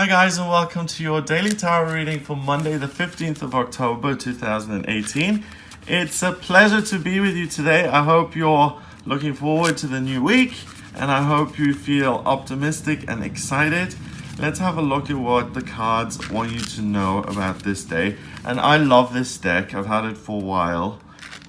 Hi guys, and welcome to your daily tarot reading for Monday the 15th of October 2018. It's a pleasure to be with you today. I hope you're looking forward to the new week and I hope you feel optimistic and excited. Let's have a look at what the cards want you to know about this day. And I love this deck. I've had it for a while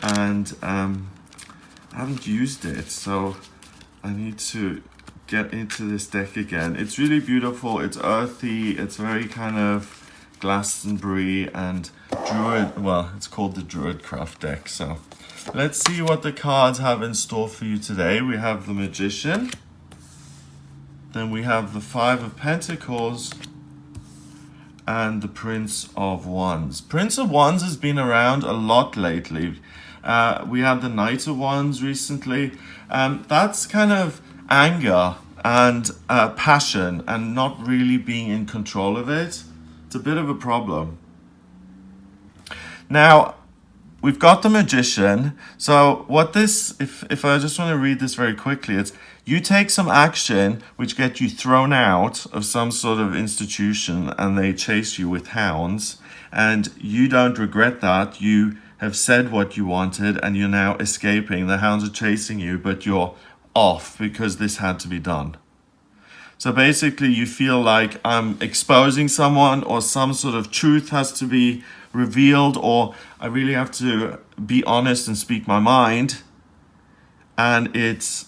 and I haven't used it, so I need to get into this deck again. It's really beautiful. It's earthy. It's very kind of Glastonbury and Druid. Well, it's called the Druidcraft deck. So let's see what the cards have in store for you today. We have the Magician. Then we have the Five of Pentacles and the Prince of Wands. Prince of Wands has been around a lot lately. We had the Knight of Wands recently. That's kind of anger and passion and not really being in control of it. It's a bit of a problem. Now, we've got the Magician. So what this, if I just want to read this very quickly, it's you take some action which get you thrown out of some sort of institution and they chase you with hounds, and you don't regret that. You have said what you wanted and you're now escaping. The hounds are chasing you, but you're off because this had to be done. So basically you feel like I'm exposing someone, or some sort of truth has to be revealed, or I really have to be honest and speak my mind, and it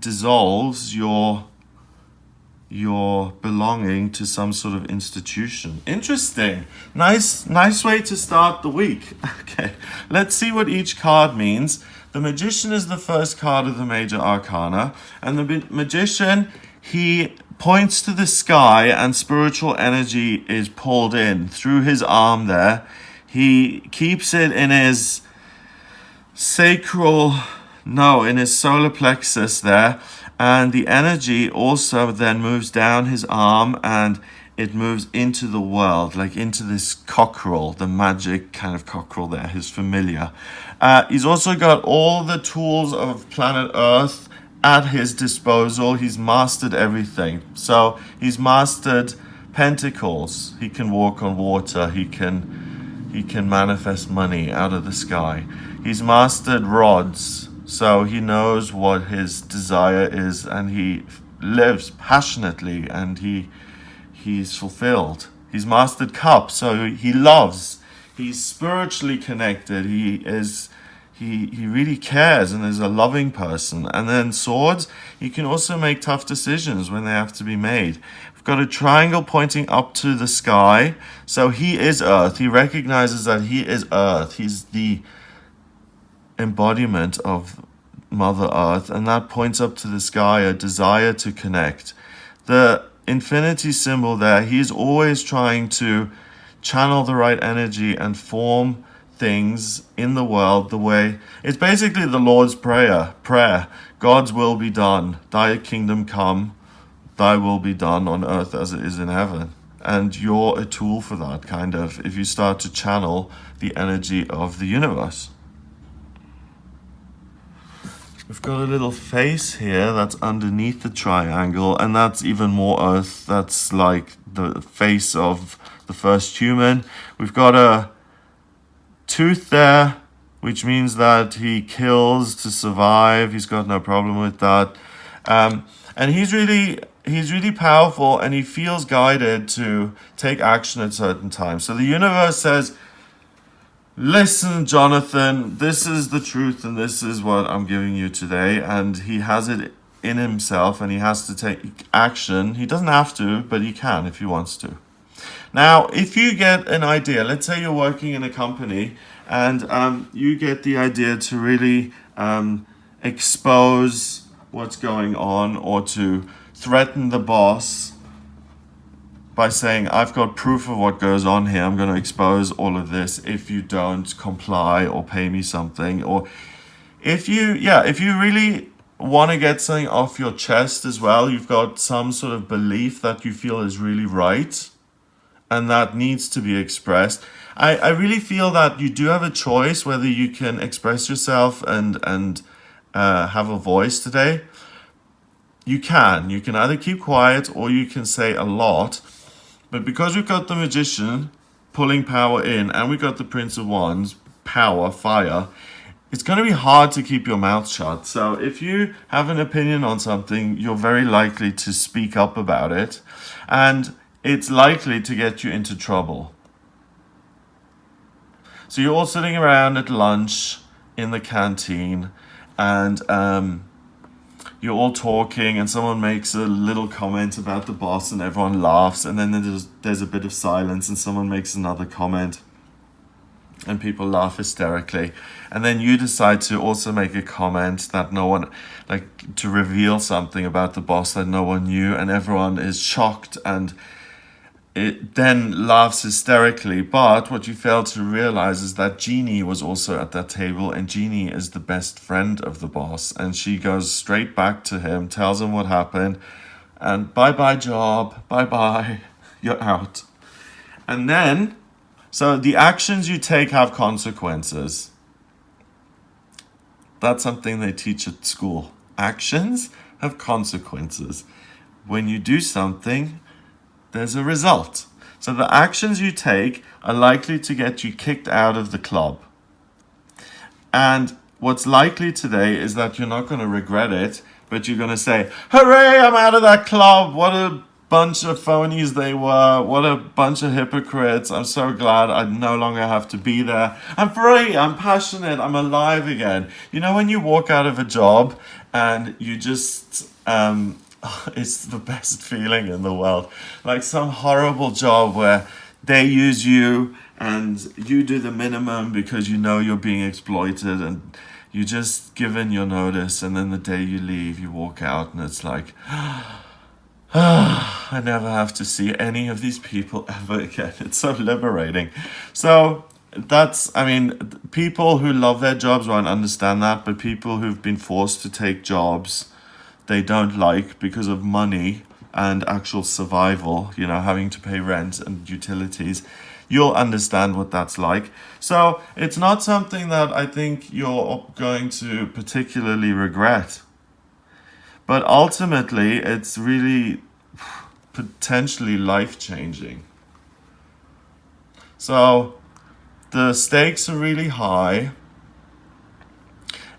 dissolves your belonging to some sort of institution. Interesting. Nice way to start the week. Okay, let's see what each card means. The Magician is the first card of the major arcana, and the Magician, he points to the sky and spiritual energy is pulled in through his arm there. He keeps it in his in his solar plexus there, and the energy also then moves down his arm and it moves into the world, like into this cockerel, the magic kind of cockerel there, his familiar. He's also got all the tools of planet Earth at his disposal. He's mastered everything. So he's mastered pentacles. He can walk on water. He can manifest money out of the sky. He's mastered rods. So he knows what his desire is and he lives passionately and he's fulfilled. He's mastered cups, so he loves. He's spiritually connected. He really cares and is a loving person. And then swords, he can also make tough decisions when they have to be made. We've got a triangle pointing up to the sky. So he is Earth. He recognizes that he is Earth. He's the embodiment of Mother Earth, and that points up to the sky, a desire to connect. The infinity symbol there, he's always trying to channel the right energy and form things in the world the way it's basically the Lord's prayer. God's will be done, thy kingdom come, thy will be done on earth as it is in heaven. And you're a tool for that, kind of, if you start to channel the energy of the universe. We've got a little face here that's underneath the triangle, and that's even more earth. That's like the face of the first human. We've got a tooth there, which means that he kills to survive. He's got no problem with that. And he's really powerful, and he feels guided to take action at certain times. So the universe says, listen, Jonathan, this is the truth and this is what I'm giving you today. And he has it in himself and he has to take action. He doesn't have to, but he can if he wants to. Now, if you get an idea, let's say you're working in a company and you get the idea to really expose what's going on or to threaten the boss by saying, I've got proof of what goes on here. I'm going to expose all of this if you don't comply or pay me something. Or if you really want to get something off your chest as well, you've got some sort of belief that you feel is really right and that needs to be expressed. I really feel that you do have a choice whether you can express yourself and have a voice today. You can either keep quiet or you can say a lot. But because we've got the Magician pulling power in, and we've got the Prince of Wands, power, fire, it's going to be hard to keep your mouth shut. So if you have an opinion on something, you're very likely to speak up about it, and it's likely to get you into trouble. So you're all sitting around at lunch in the canteen, and you're all talking, and someone makes a little comment about the boss, and everyone laughs, and then there's a bit of silence, and someone makes another comment, and people laugh hysterically, and then you decide to also make a comment that no one, like, to reveal something about the boss that no one knew, and everyone is shocked and it then laughs hysterically. But what you fail to realize is that Jeannie was also at that table, and Jeannie is the best friend of the boss, and she goes straight back to him, tells him what happened, and bye job, bye, you're out. And then, so the actions you take have consequences. That's something they teach at school. Actions have consequences. When you do something, there's a result. So the actions you take are likely to get you kicked out of the club. And what's likely today is that you're not going to regret it, but you're going to say, hooray, I'm out of that club. What a bunch of phonies they were. What a bunch of hypocrites. I'm so glad I no longer have to be there. I'm free. I'm passionate. I'm alive again. You know, when you walk out of a job and you just... it's the best feeling in the world. Like some horrible job where they use you and you do the minimum because you know you're being exploited, and you just given your notice, and then the day you leave, you walk out and it's like, I never have to see any of these people ever again. It's so liberating. So that's, I mean, people who love their jobs won't understand that, but people who've been forced to take jobs they don't like because of money and actual survival, you know, having to pay rent and utilities, you'll understand what that's like. So it's not something that I think you're going to particularly regret. But ultimately, it's really potentially life-changing. So the stakes are really high.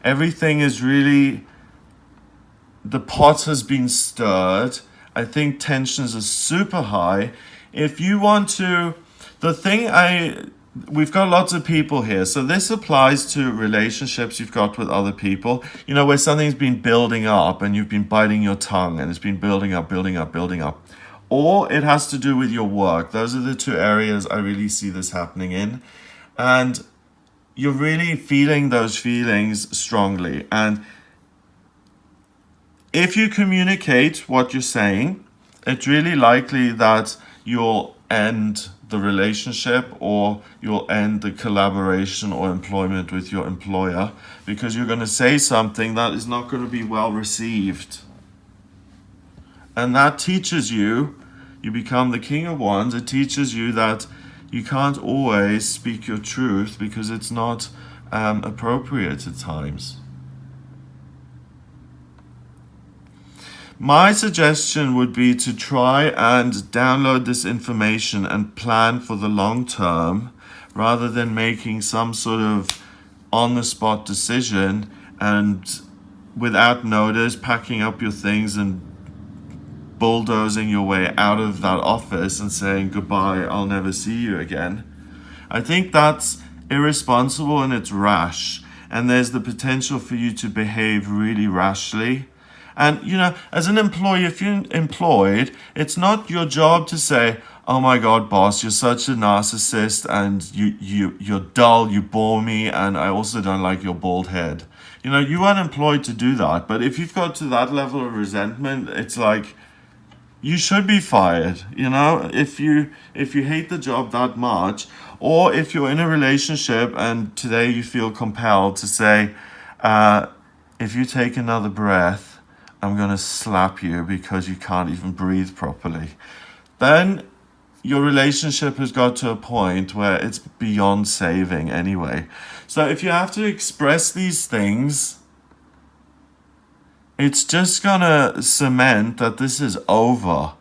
Everything is really... the pot has been stirred. I think tensions are super high. If you want to, we've got lots of people here. So this applies to relationships you've got with other people. You know, where something's been building up and you've been biting your tongue and it's been building up. Or it has to do with your work. Those are the two areas I really see this happening in. And you're really feeling those feelings strongly. And if you communicate what you're saying, it's really likely that you'll end the relationship or you'll end the collaboration or employment with your employer, because you're going to say something that is not going to be well received. And that teaches you become the King of Wands. It teaches you that you can't always speak your truth because it's not appropriate at times. My suggestion would be to try and download this information and plan for the long term, rather than making some sort of on-the-spot decision and without notice packing up your things and bulldozing your way out of that office and saying goodbye, I'll never see you again. I think that's irresponsible and it's rash, and there's the potential for you to behave really rashly. And, you know, as an employee, if you're employed, it's not your job to say, oh my God, boss, you're such a narcissist and you're dull, you bore me, and I also don't like your bald head. You know, you aren't employed to do that. But if you've got to that level of resentment, it's like, you should be fired. You know, if you hate the job that much, or if you're in a relationship and today you feel compelled to say, if you take another breath, I'm going to slap you because you can't even breathe properly, then your relationship has got to a point where it's beyond saving anyway. So if you have to express these things, it's just going to cement that this is over.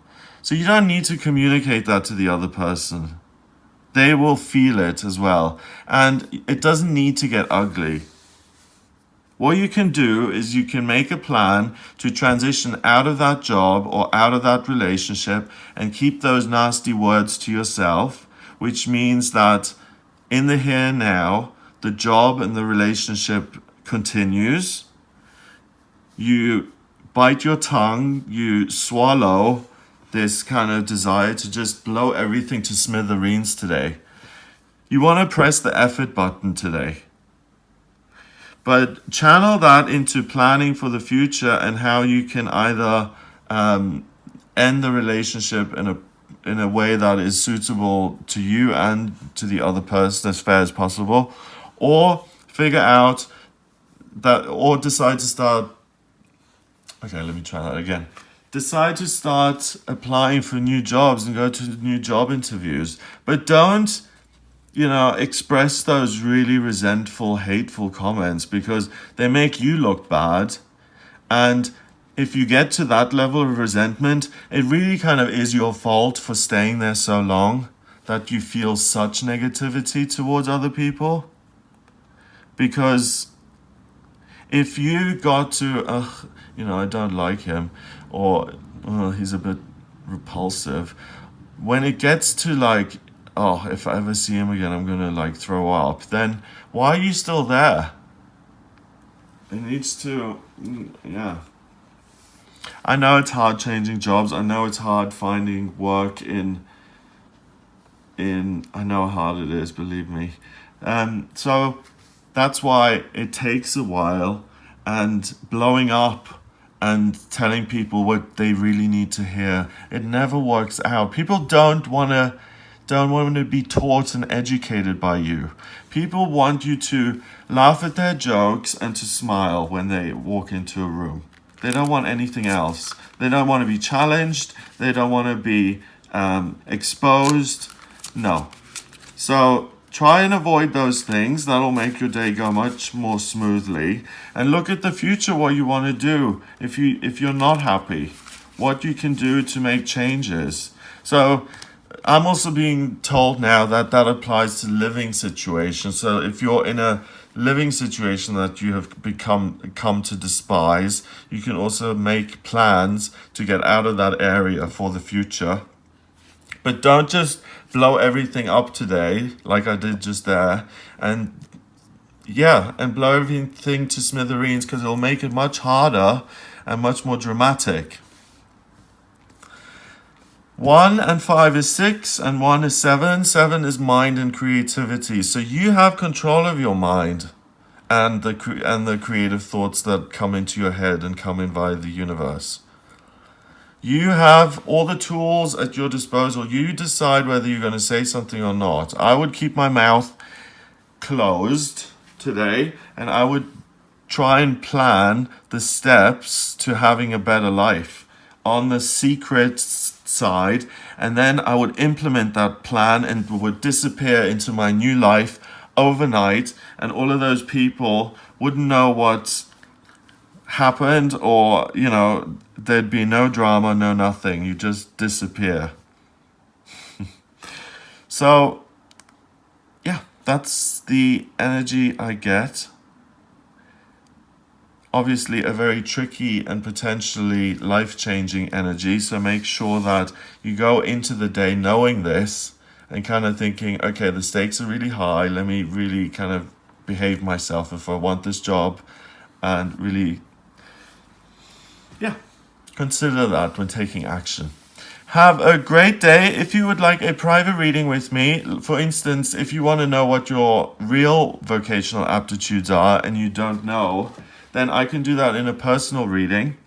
So you don't need to communicate that to the other person. They will feel it as well. And it doesn't need to get ugly. What you can do is you can make a plan to transition out of that job or out of that relationship and keep those nasty words to yourself, which means that in the here and now, the job and the relationship continues. You bite your tongue, you swallow this kind of desire to just blow everything to smithereens today. You want to press the effort button today. But channel that into planning for the future and how you can either end the relationship in a way that is suitable to you and to the other person as fair as possible, or figure out that, or decide to start. Okay, let me try that again. Decide to start applying for new jobs and go to new job interviews, but don't express those really resentful, hateful comments, because they make you look bad. And if you get to that level of resentment, it really kind of is your fault for staying there so long that you feel such negativity towards other people. Because if you got to, I don't like him, or he's a bit repulsive, when it gets to like, oh, if I ever see him again, I'm going to like throw up, then why are you still there? It needs to, yeah. I know it's hard changing jobs. I know it's hard finding work in I know how hard it is, believe me. So that's why it takes a while, and blowing up and telling people what they really need to hear, it never works out. People don't want to be taught and educated by you. People want you to laugh at their jokes and to smile when they walk into a room. They don't want anything else. They don't want to be challenged. They don't want to be exposed. No. So try and avoid those things. That'll make your day go much more smoothly. And look at the future, what you want to do if you're not happy, what you can do to make changes. So I'm also being told now that applies to living situations. So if you're in a living situation that you have come to despise, you can also make plans to get out of that area for the future. But don't just blow everything up today, like I did just there, and blow everything to smithereens, because it'll make it much harder and much more dramatic. 1 and 5 is 6, and 1 is 7. 7 is mind and creativity. So you have control of your mind and the creative thoughts that come into your head and come in via the universe. You have all the tools at your disposal. You decide whether you're going to say something or not. I would keep my mouth closed today, and I would try and plan the steps to having a better life on the secret side, and then I would implement that plan and would disappear into my new life overnight, and all of those people wouldn't know what happened, or there'd be no drama, no nothing. You just disappear. So that's the energy I get. Obviously a very tricky and potentially life-changing energy, so make sure that you go into the day knowing this and kind of thinking, okay, the stakes are really high, let me really kind of behave myself if I want this job, and really consider that when taking action. Have a great day. If you would like a private reading with me, for instance, if you want to know what your real vocational aptitudes are and you don't know, then I can do that in a personal reading.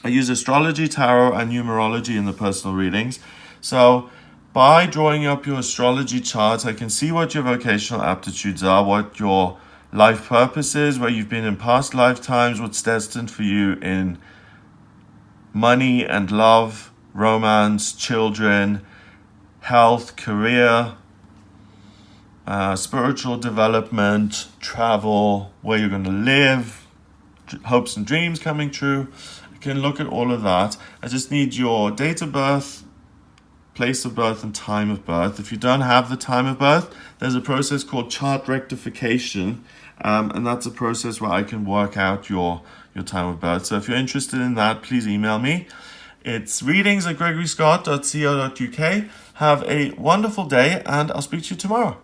I use astrology, tarot, and numerology in the personal readings. So by drawing up your astrology chart, I can see what your vocational aptitudes are, what your life purpose is, where you've been in past lifetimes, what's destined for you in money and love, romance, children, health, career, spiritual development, travel, where you're going to live, hopes and dreams coming true. I can look at all of that. I just need your date of birth, place of birth, and time of birth. If you don't have the time of birth, there's a process called chart rectification, and that's a process where I can work out your time of birth. So if you're interested in that, please email me. It's readings@gregoryscott.co.uk. Have a wonderful day, and I'll speak to you tomorrow.